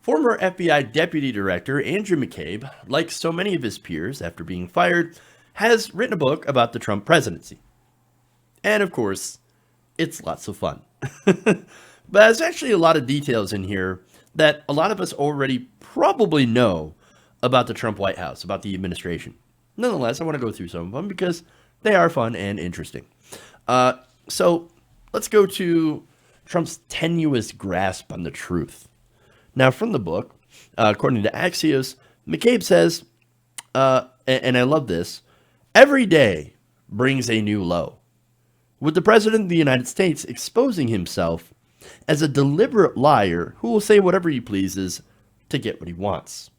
Former FBI Deputy Director Andrew McCabe, like so many of his peers after being fired, has written a book about the Trump presidency. And of course, it's lots of fun. But there's actually a lot of details in here that a lot of us already probably know about the Trump White House, about the administration. Nonetheless, I want to go through some of them because they are fun and interesting. So let's go to Trump's tenuous grasp on the truth. Now, from the book, according to Axios, McCabe says, and I love this, every day brings a new low, with the President of the United States exposing himself as a deliberate liar who will say whatever he pleases to get what he wants.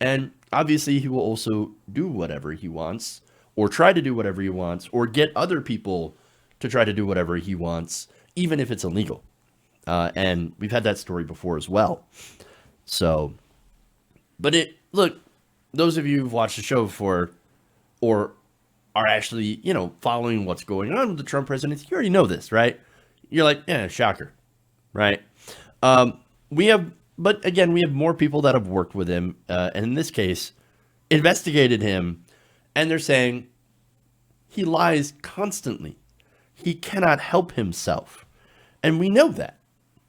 And obviously, he will also do whatever he wants, or try to do whatever he wants, or get other people to try to do whatever he wants, even if it's illegal. And we've had that story before as well. So, but look, those of you who've watched the show before or are actually, following what's going on with the Trump presidency, you already know this, right? You're like, shocker, right? But again, we have more people that have worked with him, and in this case, investigated him, and they're saying he lies constantly. He cannot help himself. And we know that.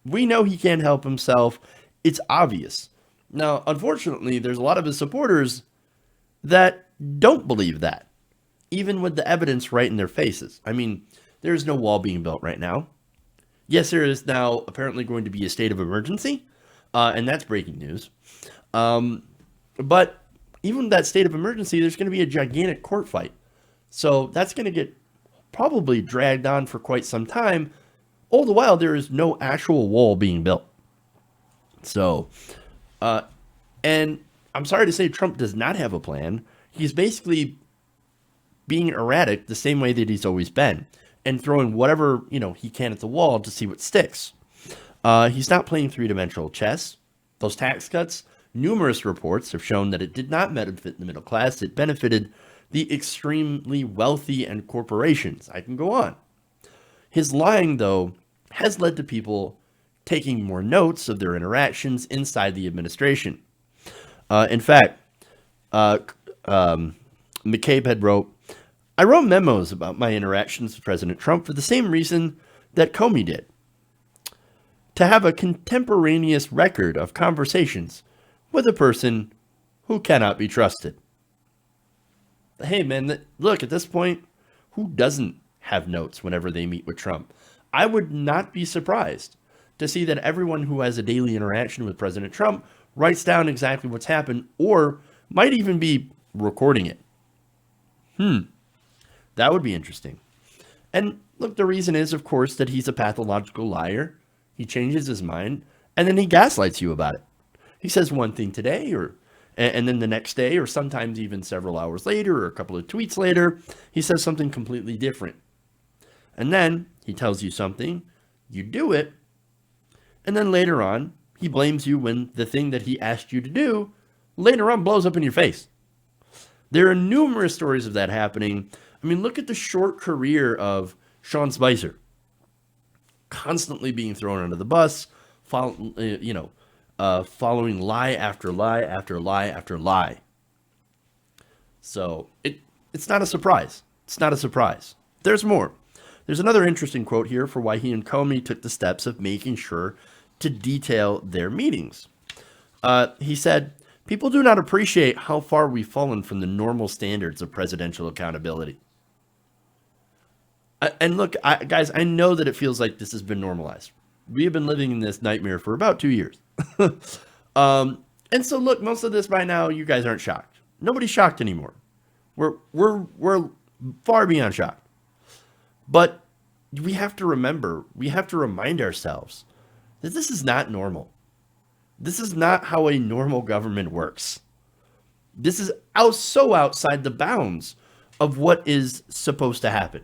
We know he can't help himself. It's obvious. Now, unfortunately, there's a lot of his supporters that don't believe that, even with the evidence right in their faces. I mean, there's no wall being built right now. Yes, there is now apparently going to be a state of emergency, and that's breaking news. But even that state of emergency, there's going to be a gigantic court fight. So that's going to get probably dragged on for quite some time. All the while, there is no actual wall being built. So, and I'm sorry to say Trump does not have a plan. He's basically being erratic the same way that he's always been and throwing whatever, he can at the wall to see what sticks. He's not playing three-dimensional chess. Those tax cuts, numerous reports have shown that it did not benefit the middle class. It benefited the extremely wealthy and corporations. I can go on. His lying, though, has led to people taking more notes of their interactions inside the administration. In fact, McCabe had wrote, I wrote memos about my interactions with President Trump for the same reason that Comey did. To have a contemporaneous record of conversations with a person who cannot be trusted. Hey, man, look, at this point, who doesn't have notes whenever they meet with Trump? I would not be surprised to see that everyone who has a daily interaction with President Trump writes down exactly what's happened or might even be recording it. That would be interesting. And look, the reason is, of course, that he's a pathological liar. He changes his mind, and then he gaslights you about it. He says one thing today, and then the next day, or sometimes even several hours later, or a couple of tweets later, he says something completely different. And then he tells you something, you do it, and then later on, he blames you when the thing that he asked you to do later on blows up in your face. There are numerous stories of that happening. I mean, look at the short career of Sean Spicer. Constantly being thrown under the bus, following lie after lie after lie after lie. So it's not a surprise. It's not a surprise. There's more. There's another interesting quote here for why he and Comey took the steps of making sure to detail their meetings. He said, people do not appreciate how far we've fallen from the normal standards of presidential accountability. And look, guys, I know that it feels like this has been normalized. We have been living in this nightmare for about 2 years. And so, look, most of this by now, you guys aren't shocked. Nobody's shocked anymore. We're far beyond shocked. But we have to remember, we have to remind ourselves that this is not normal. This is not how a normal government works. This is so outside the bounds of what is supposed to happen.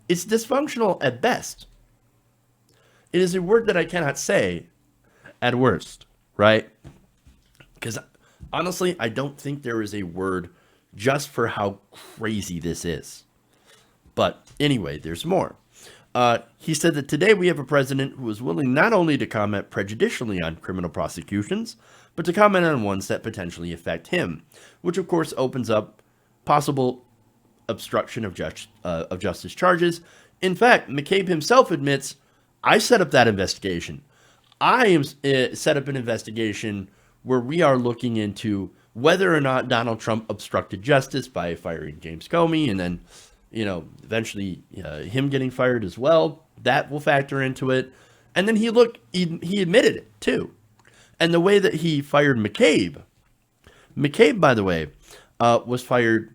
It's dysfunctional at best. It is a word that I cannot say at worst, right? Because honestly, I don't think there is a word just for how crazy this is. But anyway, there's more. He said that today we have a president who is willing not only to comment prejudicially on criminal prosecutions, but to comment on ones that potentially affect him, which of course opens up possible obstruction of justice charges. In fact, McCabe himself admits, I set up that investigation. I am set up an investigation where we are looking into whether or not Donald Trump obstructed justice by firing James Comey, and then, eventually him getting fired as well. That will factor into it. And then he admitted it too. And the way that he fired McCabe, by the way, was fired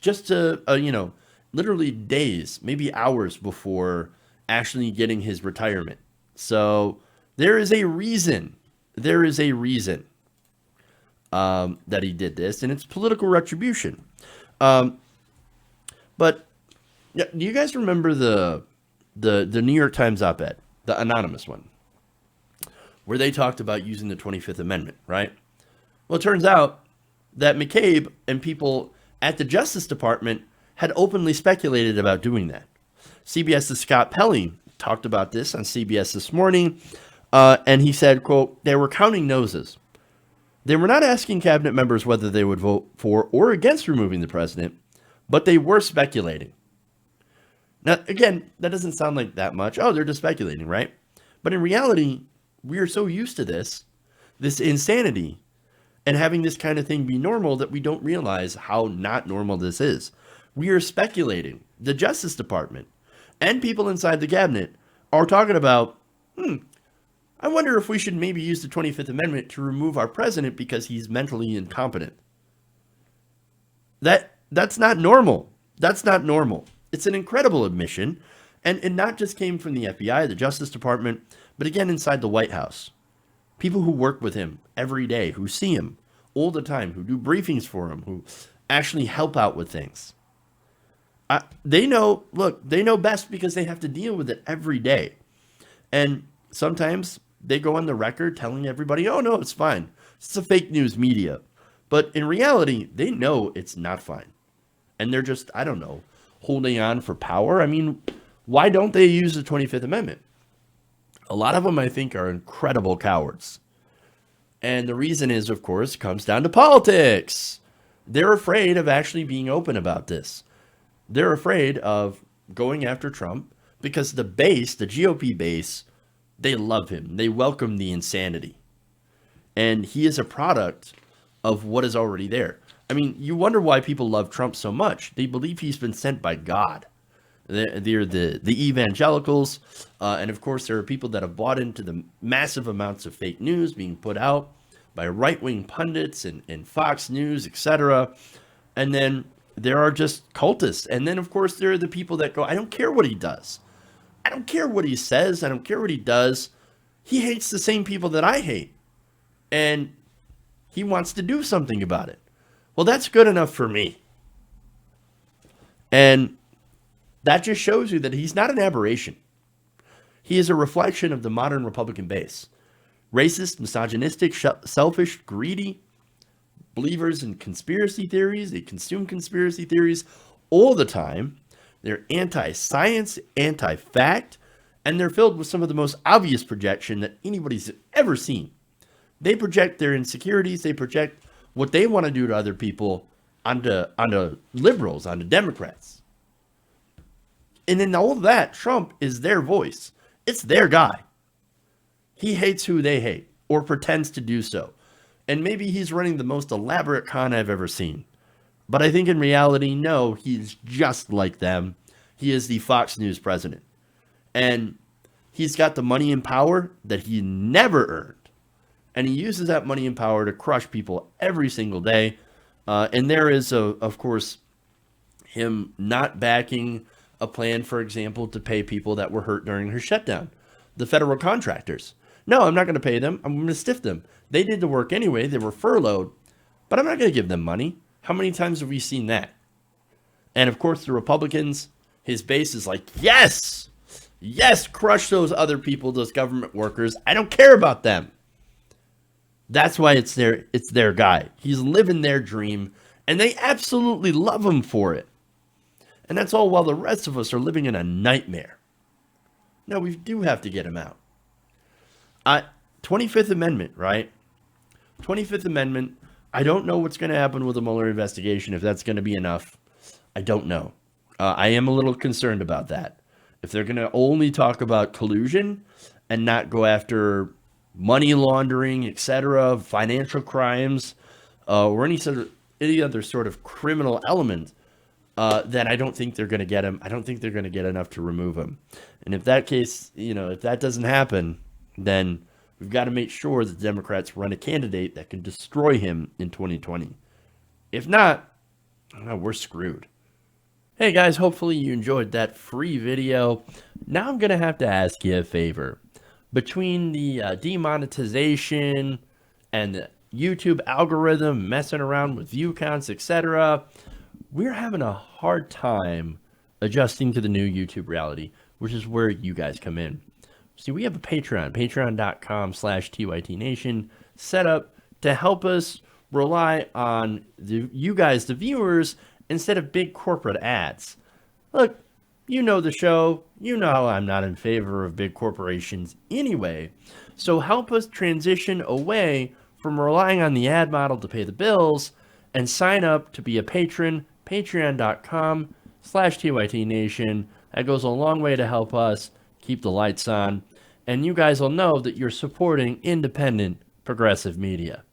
just literally days, maybe hours before actually getting his retirement. So there is a reason. That he did this, and it's political retribution. But do you guys remember the New York Times op-ed, the anonymous one, where they talked about using the 25th Amendment, right? Well, it turns out that McCabe and people at the Justice Department had openly speculated about doing that. CBS's Scott Pelley talked about this on CBS this morning, and he said, quote, "They were counting noses. They were not asking cabinet members whether they would vote for or against removing the president, but they were speculating." Now, again, that doesn't sound like that much. Oh, they're just speculating, right? But in reality, we are so used to this insanity, and having this kind of thing be normal that we don't realize how not normal this is. We are speculating. The Justice Department and people inside the cabinet are talking about, I wonder if we should maybe use the 25th Amendment to remove our president because he's mentally incompetent. That's not normal. That's not normal. It's an incredible admission. And it not just came from the FBI, the Justice Department, but again inside the White House. People who work with him every day, who see him all the time, who do briefings for him, who actually help out with things. They know best because they have to deal with it every day. And sometimes they go on the record telling everybody, oh, no, it's fine. It's a fake news media. But in reality, they know it's not fine. And they're just, holding on for power. I mean, why don't they use the 25th Amendment? A lot of them, I think, are incredible cowards. And the reason is, of course, comes down to politics. They're afraid of actually being open about this. They're afraid of going after Trump because the GOP base, they love him. They welcome the insanity. And he is a product of what is already there. I mean, you wonder why people love Trump so much. They believe he's been sent by God. They're the evangelicals. And of course, there are people that have bought into the massive amounts of fake news being put out by right-wing pundits and Fox News, etc. And then there are just cultists. And then, of course, there are the people that go, I don't care what he does. I don't care what he says. I don't care what he does. He hates the same people that I hate. And he wants to do something about it. Well, that's good enough for me. And that just shows you that he's not an aberration. He is a reflection of the modern Republican base. Racist, misogynistic, selfish, greedy, believers in conspiracy theories. They consume conspiracy theories all the time. They're anti-science, anti-fact, and they're filled with some of the most obvious projection that anybody's ever seen. They project their insecurities. They project what they want to do to other people onto liberals, onto Democrats. And in all of that, Trump is their voice. It's their guy. He hates who they hate, or pretends to do so. And maybe he's running the most elaborate con I've ever seen. But I think in reality, no, he's just like them. He is the Fox News president. And he's got the money and power that he never earned. And he uses that money and power to crush people every single day. And there is, of course, him not backing a plan, for example, to pay people that were hurt during her shutdown. The federal contractors. No, I'm not going to pay them. I'm going to stiff them. They did the work anyway. They were furloughed. But I'm not going to give them money. How many times have we seen that? And, of course, the Republicans, his base is like, yes, crush those other people, those government workers. I don't care about them. That's why it's their guy. He's living their dream, and they absolutely love him for it. And that's all while the rest of us are living in a nightmare. No, we do have to get him out. I 25th Amendment, right? 25th Amendment. I don't know what's going to happen with the Mueller investigation, if that's going to be enough. I don't know. I am a little concerned about that. If they're going to only talk about collusion and not go after money laundering, etc., financial crimes, or any other sort of criminal element, then I don't think they're going to get him. I don't think they're going to get enough to remove him. And if that case, if that doesn't happen, then we've got to make sure that the Democrats run a candidate that can destroy him in 2020. If not, we're screwed. Hey guys, hopefully you enjoyed that free video. Now I'm going to have to ask you a favor. Between the demonetization and the YouTube algorithm messing around with view counts, etc., we're having a hard time adjusting to the new YouTube reality, which is where you guys come in. See, we have a Patreon, patreon.com/TYTNation, set up to help us rely on you guys, the viewers, instead of big corporate ads. Look, you know the show. You know how I'm not in favor of big corporations anyway. So help us transition away from relying on the ad model to pay the bills and sign up to be a patron, patreon.com/TYTNation. That goes a long way to help us keep the lights on. And you guys will know that you're supporting independent, progressive media.